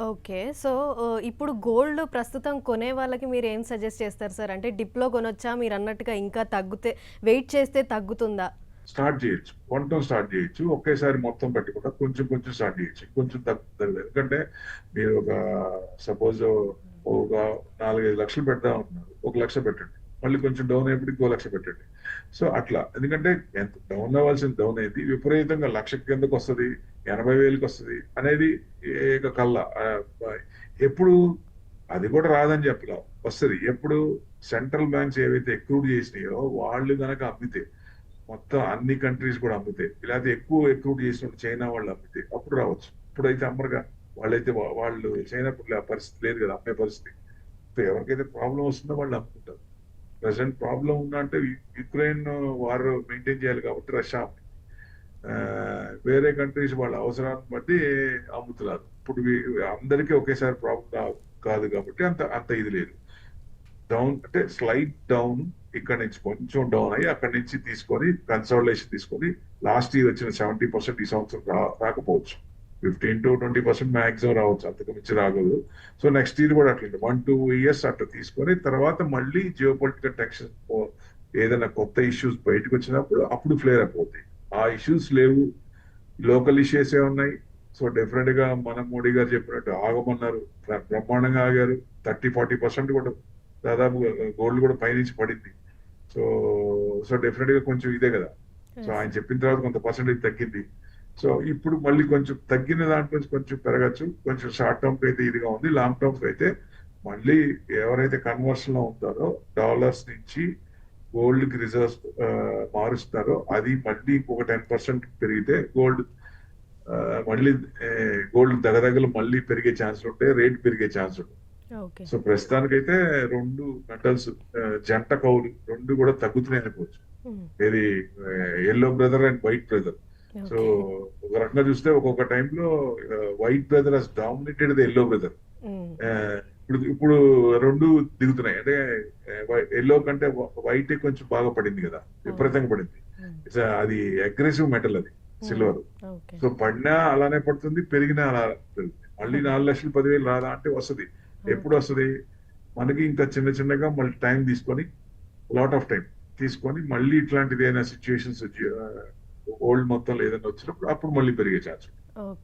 Okay. So, ఇప్పుడు gold ప్రస్తుతం కొనే వాళ్ళకి మీరేం సజెస్ట్ చేస్తారు సార్? అంటే డిప్‌లో కొనొచ్చా? మీరన్నట్టుగా ఇంకా తగ్గితే వెయిట్ చేస్తే తగ్గుతుందా? స్టార్ట్ చేయొచ్చు. కొనటం స్టార్ట్ చేయొచ్చు. ఒకేసారి మొత్తం పెట్టకుండా కొంచెం కొంచెం స్టార్ట్ చేయొచ్చు. కొంచెం తగ్గుతది. ఎందుకంటే మీరు సపోజ్ ఒక 4, 5 లక్షలు పెడదాం అంటున్నారు. 1,00,000 పెట్టండి. మళ్ళీ కొంచెం డౌన్ అయ్యేప్పటికి ఇంకో 1,00,000 పెట్టండి. సో అట్లా. ఎందుకంటే ఎంత డౌన్ అవ్వాల్సింది డౌన్ అయింది. విపరీతంగా 1,00,000 కిందకొస్తది, 80,000కి వస్తది అనేది ఇక కల్లా. ఎప్పుడు అది కూడా రాదని చెప్పలేం. వస్తది. ఎప్పుడు సెంట్రల్ బ్యాంక్స్ ఏవైతే అక్రూడ్ చేసినాయో వాళ్ళు గనక అమ్మితే మొత్తం అన్ని కంట్రీస్ కూడా అమ్ముతాయి. లేకపోతే ఎక్కువ అక్రూడ్ చేసినప్పుడు చైనా వాళ్ళు అమ్మితే అప్పుడు రావచ్చు. ఇప్పుడైతే అమ్మరుగా. వాళ్ళైతే వాళ్ళు చైనా పరిస్థితి లేదు కదా, అమ్మే పరిస్థితి. సో ఎవరికైతే ప్రాబ్లం వస్తుందో వాళ్ళు అమ్ముకుంటారు. ప్రజెంట్ ప్రాబ్లం ఉందా అంటే యుక్రెయిన్ వారు మెయింటైన్ చేయాలి కాబట్టి రష్యా వేరే కంట్రీస్ వాళ్ళ అవసరాన్ని బట్టి అమ్ముతున్నారు. ఇప్పుడు అందరికీ ఒకేసారి ప్రాబ్లం కాదు కాబట్టి అంత అంత ఇది లేదు. డౌన్ అంటే స్లైడ్ డౌన్, ఇక్కడ నుంచి కొంచెం డౌన్ అయ్యి అక్కడి నుంచి తీసుకొని కన్సల్టేషన్ తీసుకొని లాస్ట్ ఇయర్ వచ్చిన 70% ఈ సంవత్సరం రాకపోవచ్చు. 15 to 20% మాక్సిమం రావచ్చు, అంతకు మించి రాగలదు. సో నెక్స్ట్ ఇయర్ కూడా అట్లా 1, 2 years అట్లా తీసుకొని తర్వాత మళ్ళీ జియో పొలిటికల్ టెన్షన్ ఏదైనా కొత్త ఇష్యూస్ బయటకు వచ్చినప్పుడు అప్పుడు ఫ్లేర్ అయిపోతాయి. ఆ ఇష్యూస్ లేవు, లోకల్ ఇష్యూస్ ఏ ఉన్నాయి. సో డెఫినెట్ గా మన మోడీ గారు చెప్పినట్టు ఆగమన్నారు, బ్రహ్మాండంగా ఆగారు. 30-40% కూడా దాదాపు గోల్డ్ కూడా పైనుంచి పడింది. సో సో డెఫినెట్ గా కొంచెం ఇదే కదా. సో యెస్ ఆయన సార్. చెప్పిన తర్వాత కొంత పర్సెంటేజ్ తగ్గింది. సో ఇప్పుడు మళ్ళీ కొంచెం తగ్గిన దాంట్లో నుంచి కొంచెం పెరగచ్చు. కొంచెం షార్ట్ టర్మ్ అయితే ఇదిగా ఉంది. లాంగ్ టర్మ్ అయితే మళ్ళీ ఎవరైతే కన్వర్షన్ లో ఉంటారో డాలర్స్ నుంచి గోల్డ్ కి రిజర్వ్స్ మారుస్తారో అది మళ్ళీ ఇంకొక 10% పెరిగితే మళ్ళీ గోల్డ్ దగ్గరలు మళ్ళీ పెరిగే ఛాన్స్ ఉంటాయి, రేట్ పెరిగే ఛాన్స్ ఉంటుంది. ఓకే. సో ప్రస్తుతానికైతే రెండు మెటల్స్ జంట కౌలు రెండు కూడా తగ్గుతున్నాయి అనుకోవచ్చు. హ్మ్. ఇది yellow brother and white brother. So okay. ఒక రకంగా చూస్తే ఒక్కొక్క టైంలో white brother has dominated the yellow brother. హ్మ్. ఇప్పుడు ఇప్పుడు రెండు దిగుతున్నాయి. అంటే ఎల్లో కంటే వైట్ కొంచెం బాగా పడింది కదా, అవును. విపరీతంగా పడింది. హ్మ్. అది అగ్రెసివ్ మెటల్ అది, హ్మ్. సిల్వర్. ఓకే. సో పడినా అలానే పడుతుంది, పెరిగినా అలా పెరుగుతుంది. మళ్ళీ 4,00,000 10,000 రాదా అంటే వస్తుంది. ఎప్పుడు ఓకే. వస్తుంది? మనకి ఇంకా చిన్న చిన్నగా మళ్ళీ టైం తీసుకొని, లాట్ ఆఫ్ టైం తీసుకొని మళ్ళీ ఇట్లాంటిది ఏదైనా సిచ్యువేషన్స్ వచ్చి ఓల్డ్ మొత్తంలో ఏదైనా వచ్చినప్పుడు అప్పుడు మళ్ళీ పెరిగే ఛాన్స్. ఓకే.